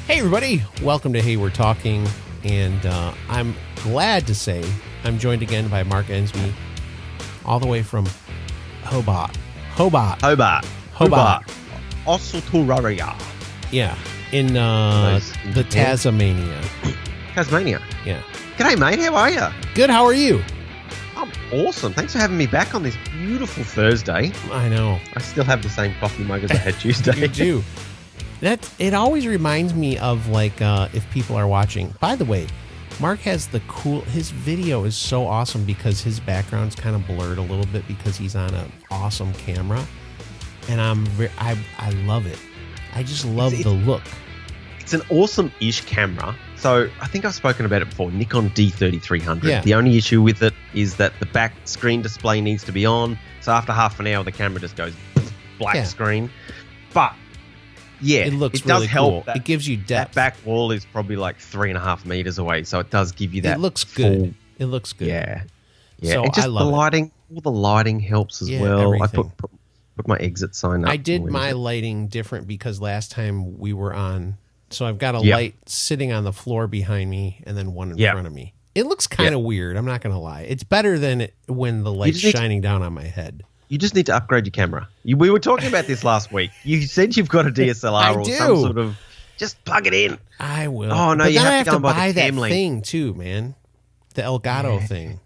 Hey everybody, welcome to Hey We're Talking, and I'm glad to say I'm joined again by Mark Ensbey, all the way from Hobart. Australia. Yeah, in the Tasmania. Tasmania. Yeah. G'day, mate. How are you? Good, how are you? I'm awesome. Thanks for having me back on this beautiful Thursday. I know. I still have the same coffee mug as I had Tuesday. You do. It always reminds me of if people are watching. By the way, Mark has his video is so awesome because his background's kind of blurred a little bit because he's on an awesome camera, and I love it. I just love the look. It's an awesome-ish camera. So I think I've spoken about it before. Nikon D3300. Yeah. The only issue with it is that the back screen display needs to be on. So after half an hour, the camera just goes black screen. But yeah, it looks it does really help. cool. It gives you depth. That back wall is probably like 3.5 meters away, so it does give you that. It looks good. It looks good. Yeah. So and just I love the lighting. All the lighting helps as well. Everything. I put my exit sign up. I did my lighting different because last time we were on. So I've got a light sitting on the floor behind me and then one in front of me. It looks kind of weird. I'm not going to lie. It's better than when the light's shining down on my head. You just need to upgrade your camera. We were talking about this last week. You said you've got a DSLR or some sort of... Just plug it in. I will. Oh, no, but you then have to go and buy buy the that Cam Link. thing too, man. The Elgato thing.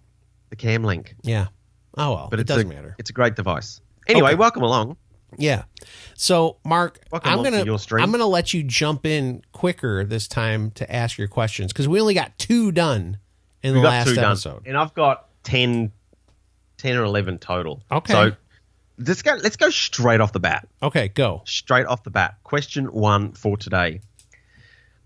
The Cam Link. Yeah. Oh, well. But it doesn't matter. It's a great device. Anyway, welcome along. Yeah. So, Mark, I'm gonna let you jump in quicker this time to ask your questions because we only got 2 done in the last episode. And I've got 10 or 11 total. Okay. So let's go straight off the bat. Okay, go. Straight off the bat. Question 1 for today.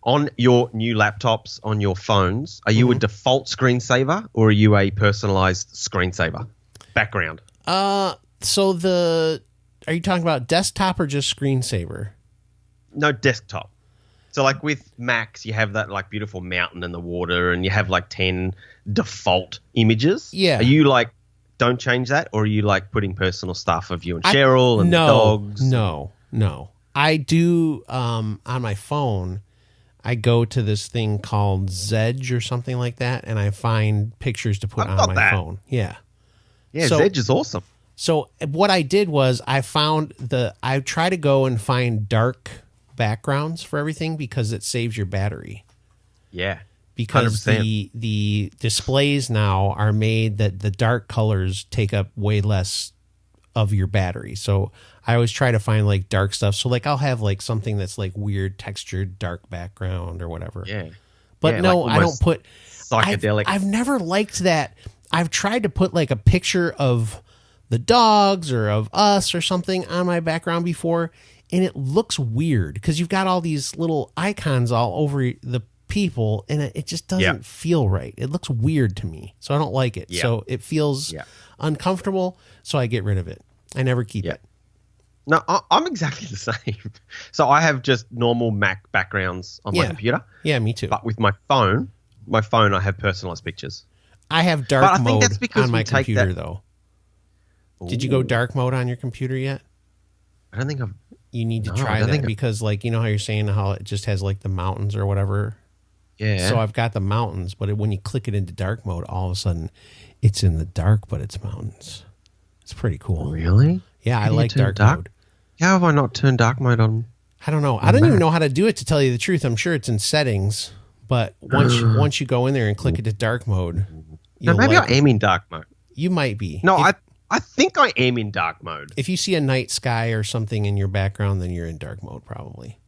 On your new laptops, on your phones, are you a default screensaver or are you a personalized screensaver? Background. Are you talking about desktop or just screensaver? No, desktop. So like with Macs, you have that like beautiful mountain in the water and you have like 10 default images. Yeah. Are you like, don't change that? Or are you like putting personal stuff of you and Cheryl and the dogs? No. I do, on my phone, I go to this thing called Zedge or something like that, and I find pictures to put on my phone. Yeah. Yeah, Zedge is awesome. So what I did was I try to go and find dark backgrounds for everything because it saves your battery. Yeah. Because 100%. the displays now are made that the dark colors take up way less of your battery. So I always try to find like dark stuff. So like I'll have like something that's like weird textured dark background or whatever. Yeah. But no, like I don't put psychedelic. I've never liked that. I've tried to put like a picture of the dogs or of us or something on my background before, and it looks weird because you've got all these little icons all over the people, and it just doesn't feel right. It looks weird to me, so I don't like it. So it feels uncomfortable, so I get rid of it. I never keep it. No, I'm exactly the same. So I have just normal Mac backgrounds on my computer. Yeah, me too. But with my phone I have personalized pictures. I have dark mode on my computer, though. Did you go dark mode on your computer yet? I don't think I've... You need to try that because, like, you know how you're saying how it just has, like, the mountains or whatever? Yeah. So I've got the mountains, but when you click it into dark mode, all of a sudden it's in the dark, but it's mountains. It's pretty cool. Really? Yeah, I like dark mode. How have I not turned dark mode on? I don't know. I don't even know how to do it, to tell you the truth. I'm sure it's in settings, but once you go in there and click it to dark mode... No, maybe I am in dark mode. You might be. No, I think I am in dark mode. If you see a night sky or something in your background, then you're in dark mode probably.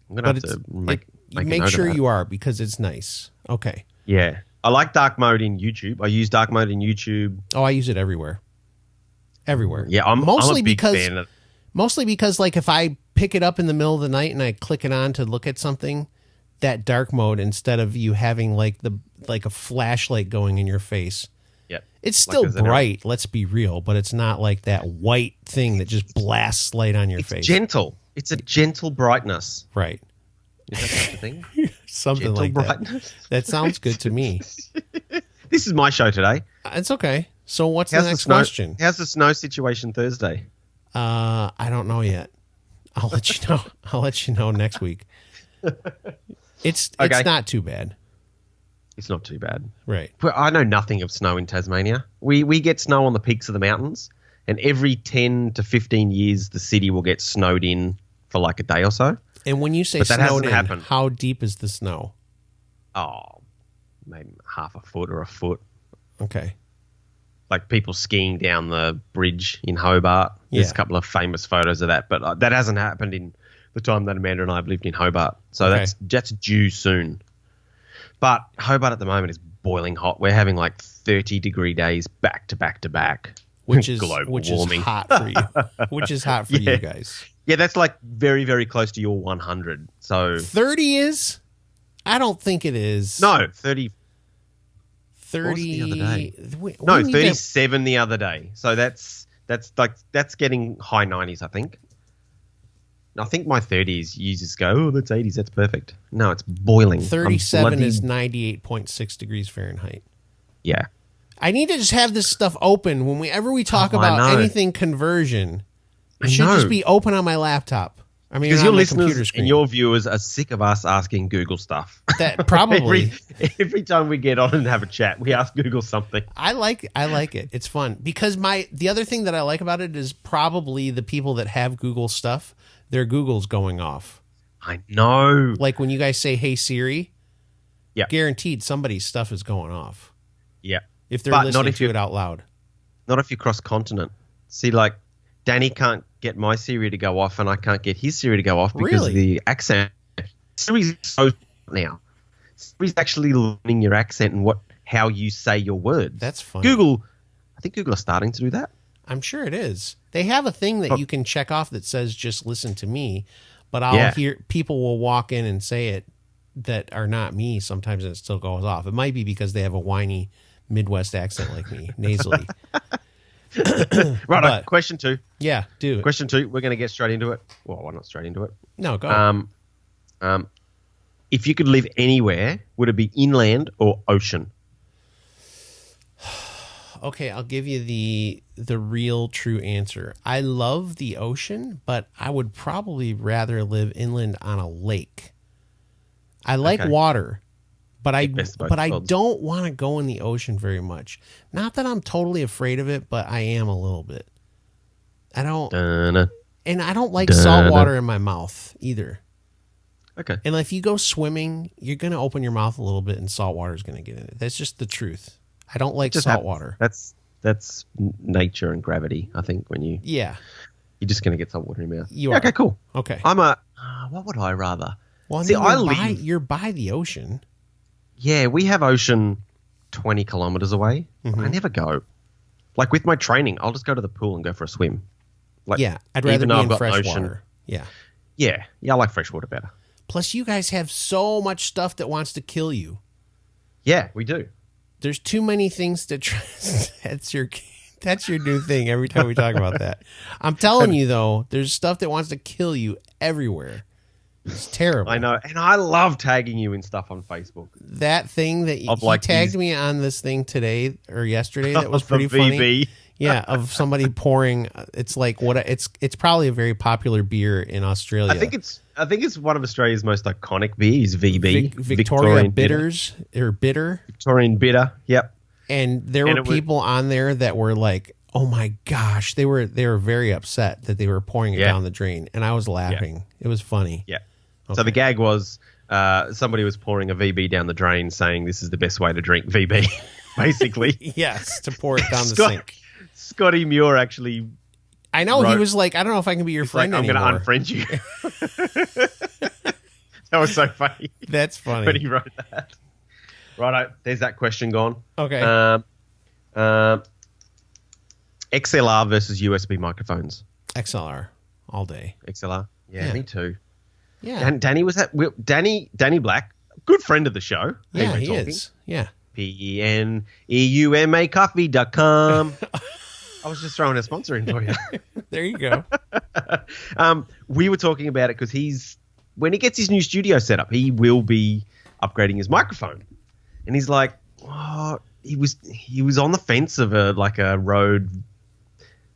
I'm going to have to make sure you are because it's nice. Okay. Yeah. I like dark mode in YouTube. I use dark mode in YouTube. Oh, I use it everywhere. Everywhere. Yeah, I'm a big fan of... Mostly because like if I pick it up in the middle of the night and I click it on to look at something, that dark mode, instead of you having like a flashlight going in your face, it's still bright, let's be real, but it's not like that white thing that just blasts light on your face. It's gentle. It's a gentle brightness. Right. Is that such a thing? Something gentle like brightness? That sounds good to me. This is my show today. It's okay. So what's the next question? How's the snow situation Thursday? I don't know yet. I'll let you know. I'll let you know next week. It's not too bad. It's not too bad. Right. But I know nothing of snow in Tasmania. We get snow on the peaks of the mountains, and every 10 to 15 years, the city will get snowed in for like a day or so. And when you say But that snowed hasn't in, happened. how deep is the snow? Oh, maybe half a foot or a foot. Okay. Like people skiing down the bridge in Hobart. There's a couple of famous photos of that, but that hasn't happened in the time that Amanda and I have lived in Hobart. So that's due soon. But Hobart at the moment is boiling hot. We're having like 30-degree days back to back to back. Which is global which warming. Is hot for you. Which is hot for you guys. Yeah, that's like very, very close to your 100. So 30 is? I don't think it is. No, 30. 30 the other day? We No, need 37 the other day. So that's getting high 90s, I think. I think my 30s, you just go, oh, that's 80s, that's perfect. No, it's boiling. 37 is 98.6 degrees Fahrenheit. Yeah. I need to just have this stuff open whenever we talk about anything conversion. It should just be open on my laptop. I mean, because on your my listeners computer screen. and your viewers are sick of us asking Google stuff. That probably every time we get on and have a chat, we ask Google something. I like it. It's fun because the other thing that I like about it is probably the people that have Google stuff, their Google's going off. I know. Like when you guys say, "Hey Siri," yeah, guaranteed somebody's stuff is going off. Yeah, if they're listening to it out loud. Not if you cross continent. See, like Danny can't get my Siri to go off, and I can't get his Siri to go off because of the accent. Siri's so now. Siri's actually learning your accent and how you say your words. That's funny. I think Google are starting to do that. I'm sure it is. They have a thing that you can check off that says "just listen to me," but I'll hear people will walk in and say it that are not me sometimes, and it still goes off. It might be because they have a whiny Midwest accent like me, nasally. Right, question 2. Yeah, do it. Question 2. We're going to get straight into it. Well, why not straight into it? No, go. If you could live anywhere, would it be inland or ocean? Okay, I'll give you the real true answer. I love the ocean, but I would probably rather live inland on a lake. I like water, but I don't want to go in the ocean very much. Not that I'm totally afraid of it, but I am a little bit. I don't like salt water in my mouth either. Okay. And if you go swimming, you're going to open your mouth a little bit and salt water is going to get in it. That's just the truth. I don't like salt water. That's nature and gravity, I think, when you're just going to get salt water in your mouth. You are. Okay, cool. Okay. I'm what would I rather? Well, see, you're by the ocean. Yeah, we have ocean 20 kilometers away. Mm-hmm. I never go. Like with my training, I'll just go to the pool and go for a swim. Like, I'd rather be in fresh water. Yeah. Yeah, I like fresh water better. Plus, you guys have so much stuff that wants to kill you. Yeah, we do. There's too many things to try. That's your new thing every time we talk about that. I'm telling you, though, there's stuff that wants to kill you everywhere. It's terrible. I know. And I love tagging you in stuff on Facebook. That thing that you tagged me on this thing today or yesterday that was pretty funny. Yeah, of somebody pouring. It's like it's probably a very popular beer in Australia. I think it's one of Australia's most iconic beers, VB. Victoria Bitters or Bitter. Victorian Bitter. Yep. And there were people on there that were like, "Oh my gosh," they were very upset that they were pouring it down the drain, and I was laughing. Yeah. It was funny. Yeah. Okay. So the gag was somebody was pouring a VB down the drain, saying this is the best way to drink VB, basically. Yes, to pour it down the sink. Scotty Muir actually. I know he was like, I don't know if I can be your friend anymore. I'm going to unfriend you. That was so funny. That's funny. But he wrote that. Righto, there's that question gone. Okay. XLR versus USB microphones. XLR all day. XLR. Yeah, me too. Yeah. Danny was that. Danny Black, good friend of the show. Yeah, he is. Yeah. PENEUMA coffee.com. I was just throwing a sponsor in for you. There you go. We were talking about it because when he gets his new studio set up, he will be upgrading his microphone. And he's like, he was on the fence of a Rode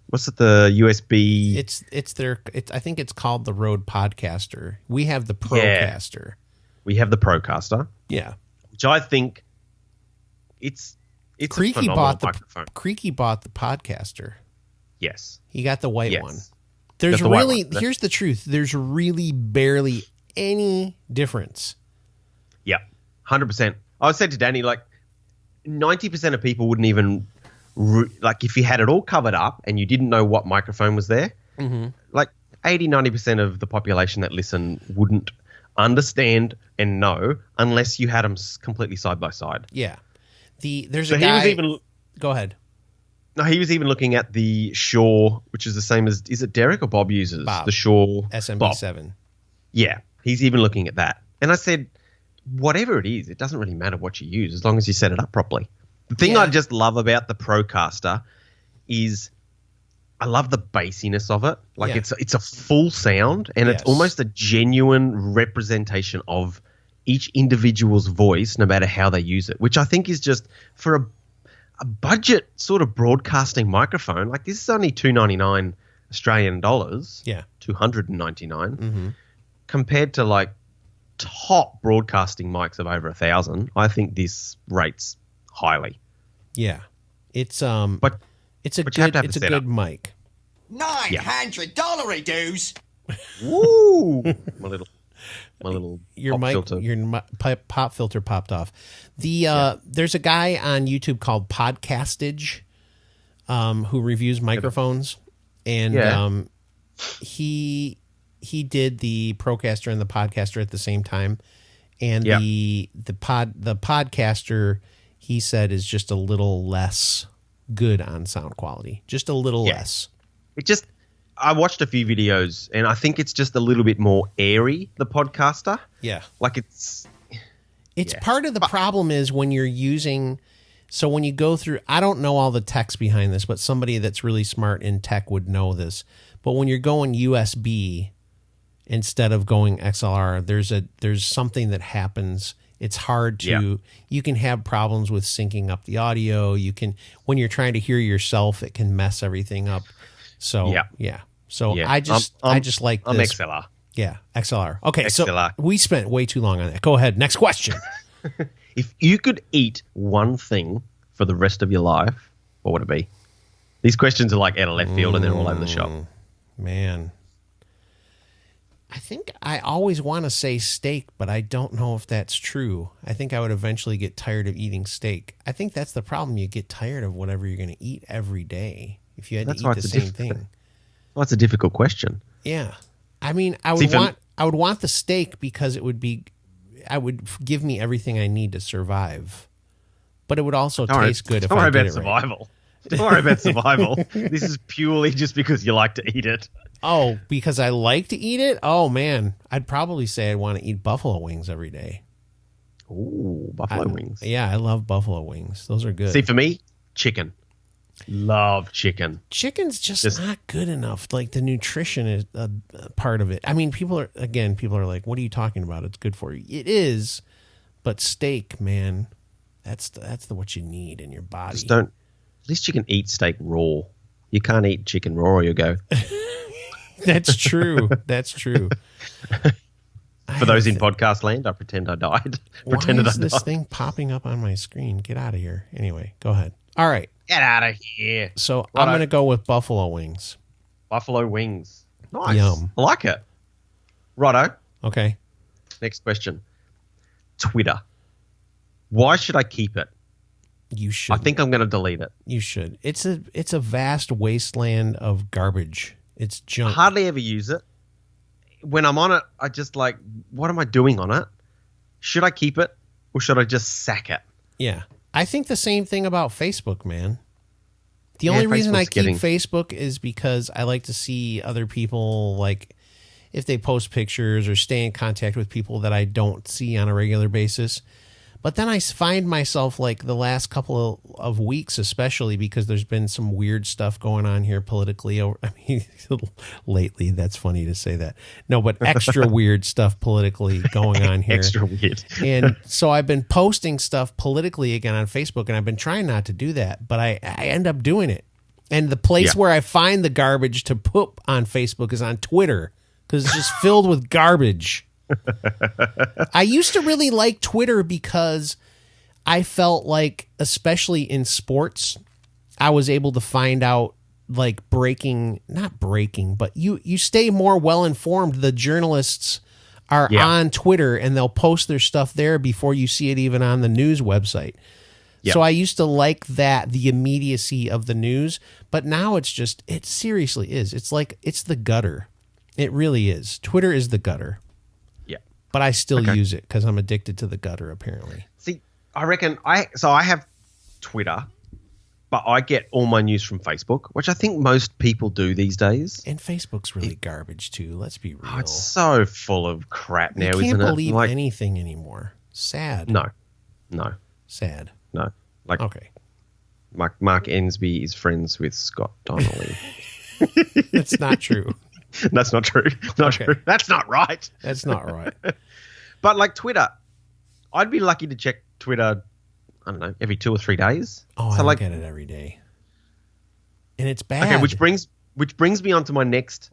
What's it? The USB? I think it's called the Rode Podcaster. We have the Procaster. We have the Procaster. Yeah. Which I think it's Creaky a phenomenal microphone. Creaky bought the Podcaster. Yes. He got the white Yes. one. Got the white one. Here's the truth. There's really barely any difference. Yeah. 100%. I said to Danny, like 90% of people wouldn't even like if you had it all covered up and you didn't know what microphone was there, like 80-90% of the population that listen wouldn't understand and know unless you had them completely side by side. Yeah. There's a guy. Go ahead. No, he was even looking at the Shure, which is the same as, is it Derek or Bob uses? Bob. The Shure SMB7. Yeah, he's even looking at that. And I said, whatever it is, it doesn't really matter what you use as long as you set it up properly. The thing I just love about the Procaster is I love the bassiness of it. Like it's a full sound and it's almost a genuine representation of each individual's voice no matter how they use it, which I think is just for a budget sort of broadcasting microphone. Like this is only $299 Australian dollars. Yeah. $299 compared to like top broadcasting mics of over 1,000. I think this rates highly. Yeah. It's but it's a good mic. $900 dues. Woo! my little your pop mic filter. Your pop filter popped off. There's a guy on YouTube called Podcastage who reviews microphones, and he did the Procaster and the Podcaster at the same time, and the Podcaster, he said, is just a little less good on sound quality, just a little less. I watched a few videos and I think it's just a little bit more airy, the Podcaster. Yeah. Like it's part of the problem is when you're using, so when you go through, I don't know all the techs behind this, but somebody that's really smart in tech would know this. But when you're going USB instead of going XLR, there's something that happens. It's hard to, you can have problems with syncing up the audio. When you're trying to hear yourself, it can mess everything up. So, So I just like this. I'm XLR. Yeah, XLR. Okay, XLR. So we spent way too long on that. Go ahead. Next question. If you could eat one thing for the rest of your life, what would it be? These questions are like out of left field and they're all over the shop. Man. I think I always want to say steak, but I don't know if that's true. I think I would eventually get tired of eating steak. I think that's the problem. You get tired of whatever you're going to eat every day if you had to eat the same thing. Well, that's a difficult question. Yeah. I mean, I would want the steak because it would give me everything I need to survive. But it would also taste good if I did it survival. Don't worry about survival. This is purely just because you like to eat it. Oh, because I like to eat it? Oh, man. I'd probably say I'd want to eat buffalo wings every day. Ooh, buffalo wings. Yeah, I love buffalo wings. Those are good. See, for me, chicken. Love chicken. Chicken's just not good enough. Like the nutrition is a part of it. I mean, people are like, what are you talking about? It's good for you. It is, but steak, man, that's what you need in your body. At least you can eat steak raw. You can't eat chicken raw or you'll go. That's true. That's true. For those in podcast land, I pretend I died. Why is this thing popping up on my screen? Get out of here. Anyway, go ahead. All right. Get out of here. So I'm going to go with buffalo wings. Buffalo wings. Nice. Yum. I like it. Righto. Okay. Next question. Twitter. Why should I keep it? You should. I think I'm going to delete it. You should. It's a vast wasteland of garbage. It's junk. I hardly ever use it. When I'm on it, I just like, what am I doing on it? Should I keep it or should I just sack it? Yeah. I think the same thing about Facebook, man. The only reason I keep Facebook is because I like to see other people, like if they post pictures or stay in contact with people that I don't see on a regular basis. But then I find myself like the last couple of weeks, especially because there's been some weird stuff going on here politically. I mean, lately, that's funny to say that. No, but extra weird stuff politically going on here. Extra weird. And so I've been posting stuff politically again on Facebook, and I've been trying not to do that, but I end up doing it. And the place where I find the garbage to put on Facebook is on Twitter because it's just filled with garbage. I used to really like Twitter because I felt like, especially in sports, I was able to find out like not breaking, but you stay more well informed. The journalists are on Twitter and they'll post their stuff there before you see it even on the news website. Yep. So I used to like that, the immediacy of the news, but now it seriously is. It's like, it's the gutter. It really is. Twitter is the gutter. Yeah. But I still use it because I'm addicted to the gutter, apparently. See, I reckon I have Twitter, but I get all my news from Facebook, which I think most people do these days. And Facebook's really garbage too. Let's be real. Oh, it's so full of crap now, isn't it? You can't believe anything anymore. Sad. No. Sad. No. Like, okay. Mark Ensbey is friends with Scott Donnelly. That's not true. That's not true. Not true. That's not right. That's not right. But like Twitter, I'd be lucky to check Twitter, I don't know, every 2 or 3 days. Oh, so I look at it every day. And it's bad. Okay, which brings me on to my next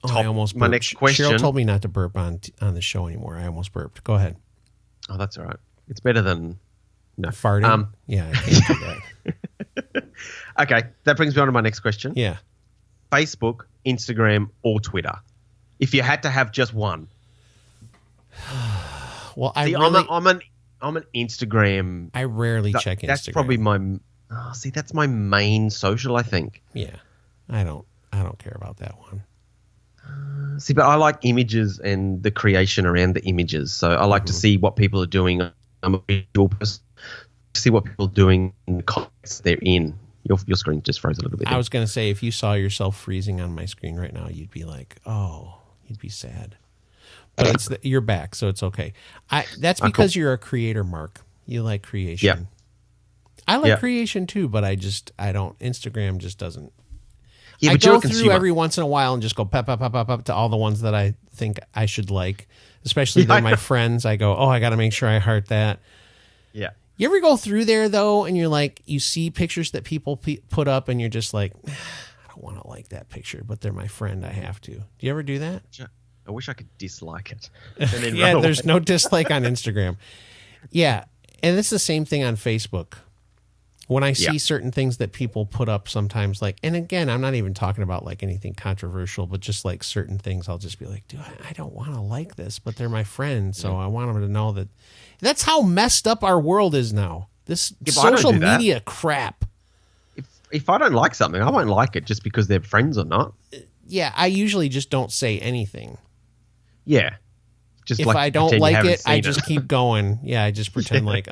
my next question. Cheryl told me not to burp on the show anymore. I almost burped. Go ahead. Oh, that's all right. It's better than farting. Yeah, I can't do that. Okay, that brings me on to my next question. Yeah. Facebook, Instagram, or Twitter? If you had to have just one. Well, I'm an Instagram. I rarely check Instagram. That's probably that's my main social, I think. Yeah. I don't care about that one. See, but I like images and the creation around the images. So I like to see what people are doing. I'm a visual person. See what people are doing in the context they're in. Your screen just froze a little bit. I was going to say, if you saw yourself freezing on my screen right now, you'd be like, oh, you'd be sad. But you're back, so it's okay. That's because you're a creator, Mark. You like creation. Yeah. I like creation too, but I don't. Instagram just doesn't. Yeah, I but go through every once in a while and just go pep to all the ones that I think I should like, especially they're my friends. I go, oh, I got to make sure I heart that. Yeah. You ever go through there though, and you're like, you see pictures that people put up, and you're just like, I don't want to like that picture, but they're my friend. I have to. Do you ever do that? I wish I could dislike it. Yeah, there's no dislike on Instagram. Yeah, and it's the same thing on Facebook. When I see certain things that people put up sometimes, like, and again, I'm not even talking about like anything controversial, but just like certain things, I'll just be like, dude, I don't want to like this, but they're my friend, so I want them to know that. That's how messed up our world is now. This social media crap. If I don't like something, I won't like it just because they're friends or not. Yeah, I usually just don't say anything. Yeah. Just if I don't like it, I just keep going. Yeah, I just pretend like,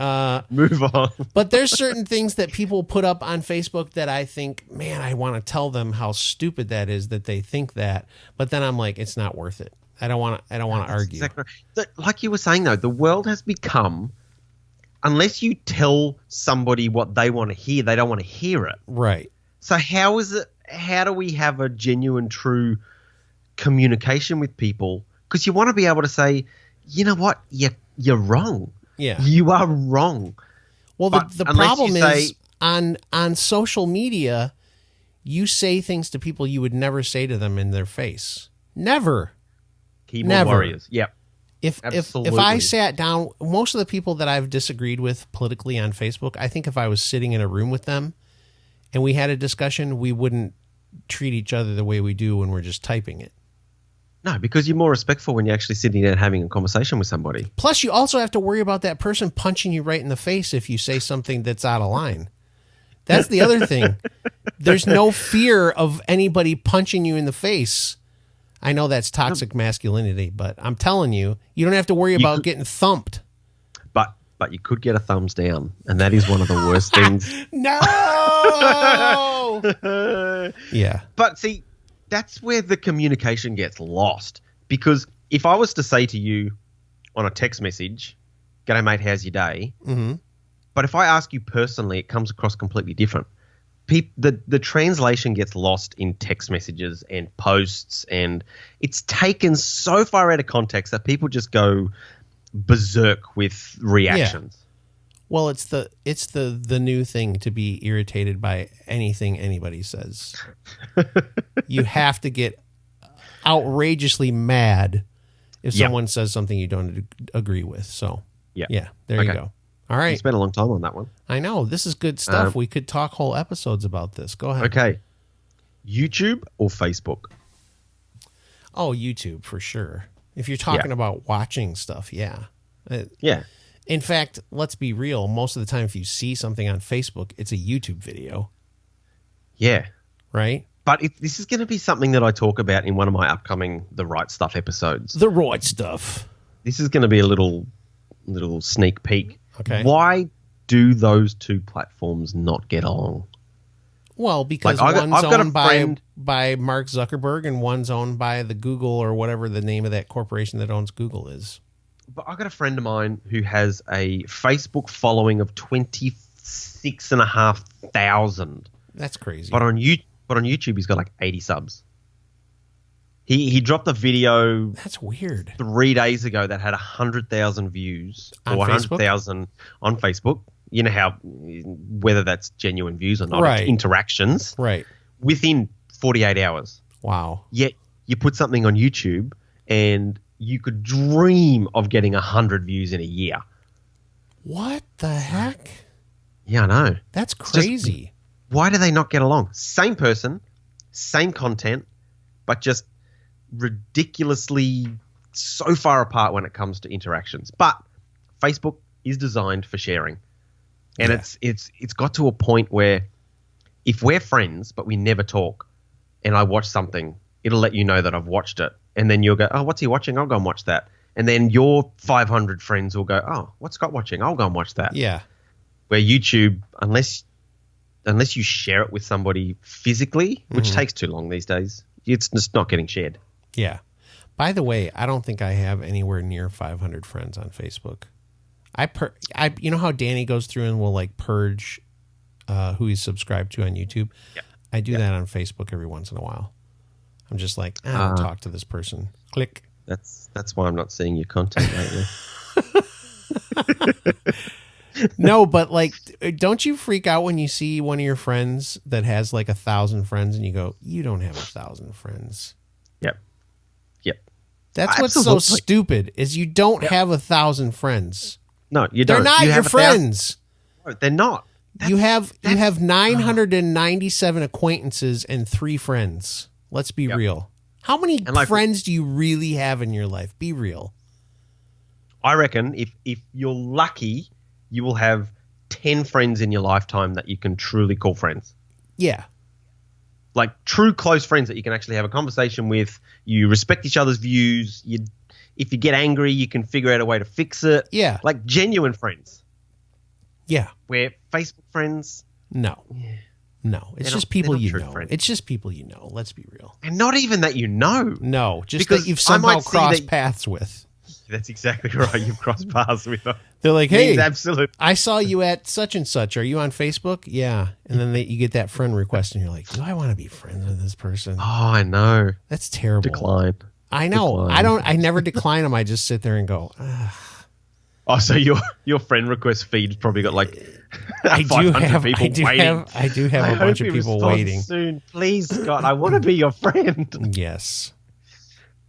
move on. But there's certain things that people put up on Facebook that I think, man, I want to tell them how stupid that is that they think that. But then I'm like, it's not worth it. I don't want to argue. Exactly. Like you were saying though, the world has become, unless you tell somebody what they want to hear, they don't want to hear it. Right. So how do we have a genuine, true communication with people? Because you want to be able to say, you know what, you're wrong. Yeah. You are wrong. Well, the problem is on social media, you say things to people you would never say to them in their face. Never. Keyboard warriors. Yep. If I sat down, most of the people that I've disagreed with politically on Facebook, I think if I was sitting in a room with them and we had a discussion, we wouldn't treat each other the way we do when we're just typing it. No, because you're more respectful when you're actually sitting there and having a conversation with somebody. Plus, you also have to worry about that person punching you right in the face if you say something that's out of line. That's the other thing. There's no fear of anybody punching you in the face. I know that's toxic masculinity, but I'm telling you, you don't have to worry about getting thumped. But you could get a thumbs down, and that is one of the worst things. No! Yeah. But see, that's where the communication gets lost. Because if I was to say to you on a text message, "G'day mate, how's your day?" Mm-hmm. But if I ask you personally, it comes across completely different. The translation gets lost in text messages and posts, and it's taken so far out of context that people just go berserk with reactions. Yeah. Well, it's the new thing to be irritated by anything anybody says. You have to get outrageously mad if someone says something you don't agree with. So, yeah, there you go. All right. You spent a long time on that one. I know. This is good stuff. We could talk whole episodes about this. Go ahead. Okay. YouTube or Facebook? Oh, YouTube for sure. If you're talking about watching stuff, yeah. Yeah. In fact, let's be real. Most of the time, if you see something on Facebook, it's a YouTube video. Yeah. Right? But this is going to be something that I talk about in one of my upcoming The Right Stuff episodes. The right stuff. This is going to be a little sneak peek. Okay. Why do those two platforms not get along? Well, because one's owned by Mark Zuckerberg and one's owned by the Google or whatever the name of that corporation that owns Google is. But I've got a friend of mine who has a Facebook following of 26,500. That's crazy. But on YouTube, he's got like 80 subs. He dropped a video. That's weird. 3 days ago that had 100,000 views on or 100,000 on Facebook. You know how whether that's genuine views or not, right. It's interactions. Right. Within 48 hours. Wow. Yet you put something on YouTube and you could dream of getting 100 views in a year. What the heck? Yeah, I know. That's crazy. Why do they not get along? Same person, same content, but just ridiculously so far apart when it comes to interactions. But Facebook is designed for sharing. And it's got to a point where if we're friends but we never talk and I watch something, it'll let you know that I've watched it. And then you'll go, oh, what's he watching? I'll go and watch that. And then your 500 friends will go, oh, what's Scott watching? I'll go and watch that. Yeah. Where YouTube, unless you share it with somebody physically, which takes too long these days, it's just not getting shared. Yeah. By the way, I don't think I have anywhere near 500 friends on Facebook. You know how Danny goes through and will like purge who he's subscribed to on YouTube? Yeah. I do that on Facebook every once in a while. I'm just like, I don't talk to this person. Click. That's why I'm not seeing your content lately. No, but like, don't you freak out when you see one of your friends that has like 1,000 friends and you go, you don't have 1,000 friends. Yep. That's what's so stupid is you don't have 1,000 friends. No, you don't. They're not your friends. No, they're not. You have 997 acquaintances and 3 friends. Let's be real. How many friends do you really have in your life? Be real. I reckon if you're lucky, you will have 10 friends in your lifetime that you can truly call friends. Yeah. Like true close friends that you can actually have a conversation with. You respect each other's views. If you get angry, you can figure out a way to fix it. Yeah. Like genuine friends. Yeah. Where Facebook friends. No. Yeah. No. It's just people you know. Friends. It's just people you know. Let's be real. And not even that you know. No. Just because that you've somehow crossed paths with. That's exactly right. You've crossed paths with them. They're like, hey, absolutely. I saw you at such and such. Are you on Facebook? Yeah. And then you get that friend request and you're like, do I want to be friends with this person? Oh, I know. That's terrible. Decline. I know. Decline. I never decline them. I just sit there and go, ugh. Oh, so your friend request feed's probably got like I do have people waiting. I do have a bunch of people waiting. Soon. Please, Scott, I want to be your friend. Yes.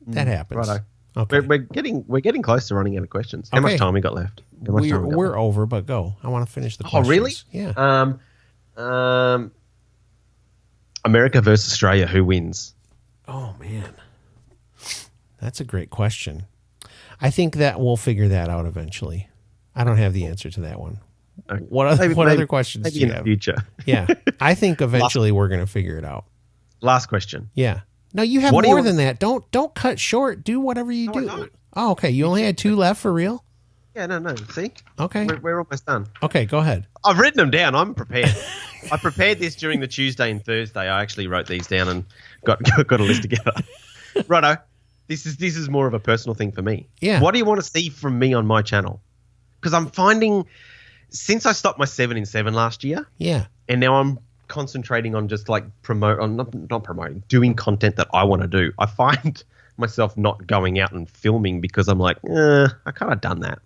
That happens. Righto. Okay. We're getting close to running out of questions. How much time we got left? We're over, but go. I want to finish the questions. Oh, really? Yeah. America versus Australia, who wins? Oh man. That's a great question. I think that we'll figure that out eventually. I don't have the answer to that one. Okay. What other questions do you have? In the future. Yeah. I think eventually we're going to figure it out. Last question. Yeah. No, you have more than that. Don't cut short. Do whatever you do. I don't. Oh, okay. You only had 2 left for real? Yeah, no. See? Okay. We're almost done. Okay, go ahead. I've written them down. I'm prepared. I prepared this during the Tuesday and Thursday. I actually wrote these down and got a list together. Righto. This is more of a personal thing for me. Yeah. What do you want to see from me on my channel? Because I'm finding since I stopped my 7 in 7 last year. Yeah. And now I'm concentrating on just like not promoting, doing content that I want to do. I find myself not going out and filming because I'm like, I kind of done that.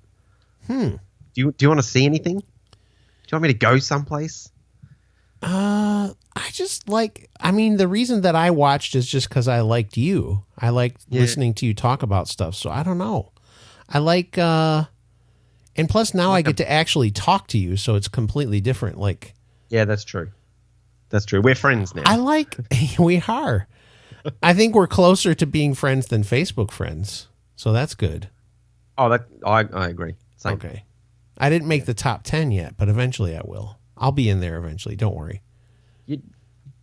Do you want to see anything? you want me to go someplace? I just like, I mean, the reason that I watched is just because I liked you. I liked listening to you talk about stuff. So I don't know. I like, and plus now I get to actually talk to you. So it's completely different. Like, yeah, that's true. That's true. We're friends now. I like, we are. I think we're closer to being friends than Facebook friends. So that's good. Oh, I agree. Same. Okay. I didn't make the top 10 yet, but eventually I will. I'll be in there eventually. Don't worry.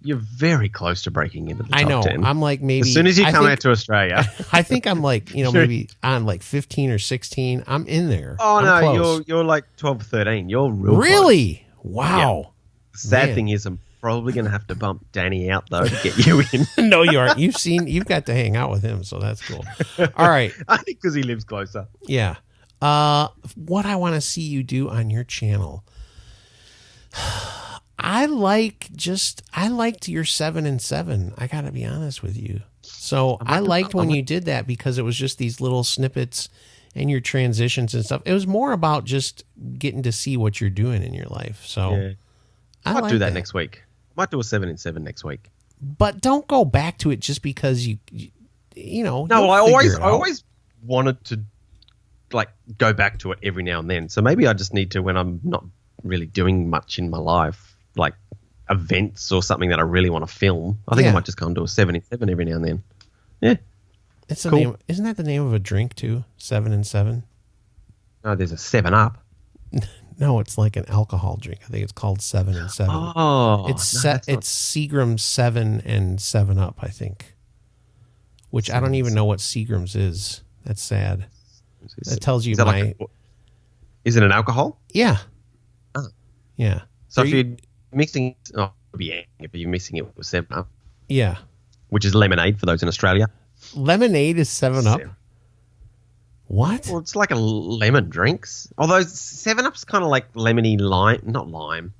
You're very close to breaking into the top I know. 10. I'm like maybe. As soon as you come out to Australia. I think I'm like, maybe on like 15 or 16. I'm in there. Oh, I'm no. close. You're like 12 or 13. You're real Really? close. Wow. Yeah. The sad thing is I'm probably going to have to bump Danny out, though, to get you in. No, you aren't. You've got to hang out with him, so that's cool. All right. I think because he lives closer. Yeah. What I want to see you do on your channel. I liked your 7 and 7. I got to be honest with you. So I liked when you did that because it was just these little snippets and your transitions and stuff. It was more about just getting to see what you're doing in your life. So yeah. I might do that next week. I might do a 7 and 7 next week. But don't go back to it just because you know. No, I always wanted to like go back to it every now and then. So maybe I just need to, when I'm not really doing much in my life, like events or something that I really want to film. I think I might just go and do a 7 and 7 every now and then. Yeah. It's cool. Name, isn't that the name of a drink too? 7 and 7? No, there's a 7-Up. No, it's like an alcohol drink. I think it's called 7 and 7. Oh, it's Seagram's 7 and 7-Up, I think. Which I don't even know what Seagram's is. That's sad. That tells you is it an alcohol? Yeah. Oh. Yeah. So if you're mixing, if you're mixing it with 7-Up. Yeah. Which is lemonade for those in Australia. Lemonade is 7-Up? What? Well, it's like a lemon drinks. Although 7-Up's kind of like lemony lime, not lime.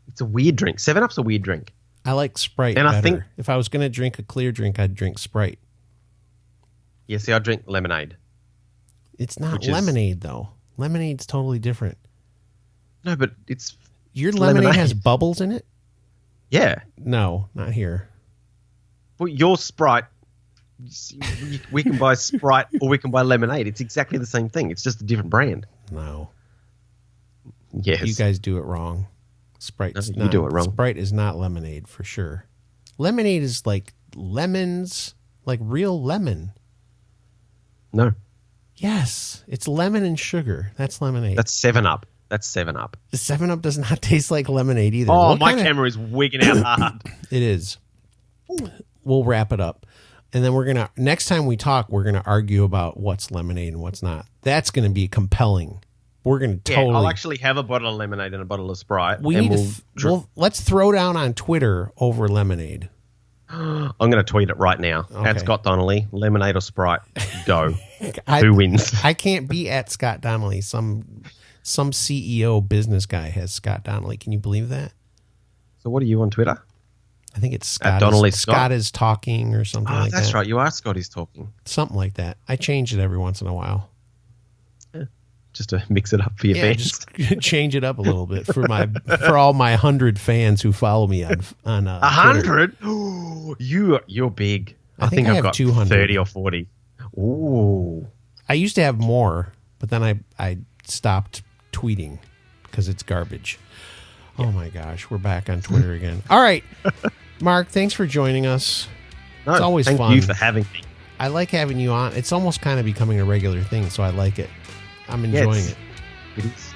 It's a weird drink. 7-Up's a weird drink. I like Sprite and better. I think if I was going to drink a clear drink, I'd drink Sprite. Yeah, see, I drink lemonade. It's not lemonade, though. Lemonade's totally different. No, but it's... Your lemonade has bubbles in it? Yeah. No, not here. Well, your Sprite... We can buy Sprite or we can buy lemonade. It's exactly the same thing. It's just a different brand. No. Yes. You guys do it wrong. You do it wrong. Sprite is not lemonade for sure. Lemonade is like lemons, like real lemon. No. Yes. It's lemon and sugar. That's lemonade. That's 7-Up. That's 7-Up. The 7-Up does not taste like lemonade either. Oh, my camera is wigging out hard. It is. We'll wrap it up. And then next time we talk, we're going to argue about what's lemonade and what's not. That's going to be compelling. We're going to totally. I'll actually have a bottle of lemonade and a bottle of Sprite. Let's throw down on Twitter over lemonade. I'm going to tweet it right now. Okay. At Scott Donnelly, lemonade or Sprite, go. Who wins? I can't be at Scott Donnelly. Some CEO business guy has Scott Donnelly. Can you believe that? So what are you on Twitter? I think it's Scott. Scott is talking or something like that. That's right. You are Scott is talking. Something like that. I change it every once in a while. Yeah. Just to mix it up for your fans. Just change it up a little bit for all my 100 fans who follow me on 100? You're big. I think I've got 200. 30 or 40. Ooh. I used to have more, but then I stopped tweeting because it's garbage. Yeah. Oh my gosh, we're back on Twitter again. All right. Mark, thanks for joining us. No, it's always fun. Thank you for having me. I like having you on. It's almost kind of becoming a regular thing, so I like it. I'm enjoying it. It is.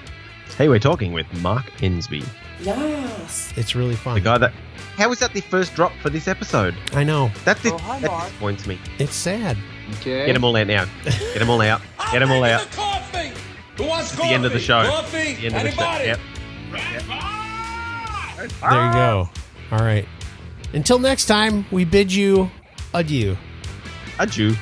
Hey, we're talking with Mark Ensbey. Yes. It's really fun. The guy how was that the first drop for this episode? I know. That disappoints me. It's sad. Okay. Get them all out now. Get them all out. Get them all out. Who wants coffee? The end of the show. Coffee? The end of the show. Yep. There you go. All right. Until next time, we bid you adieu. Adieu.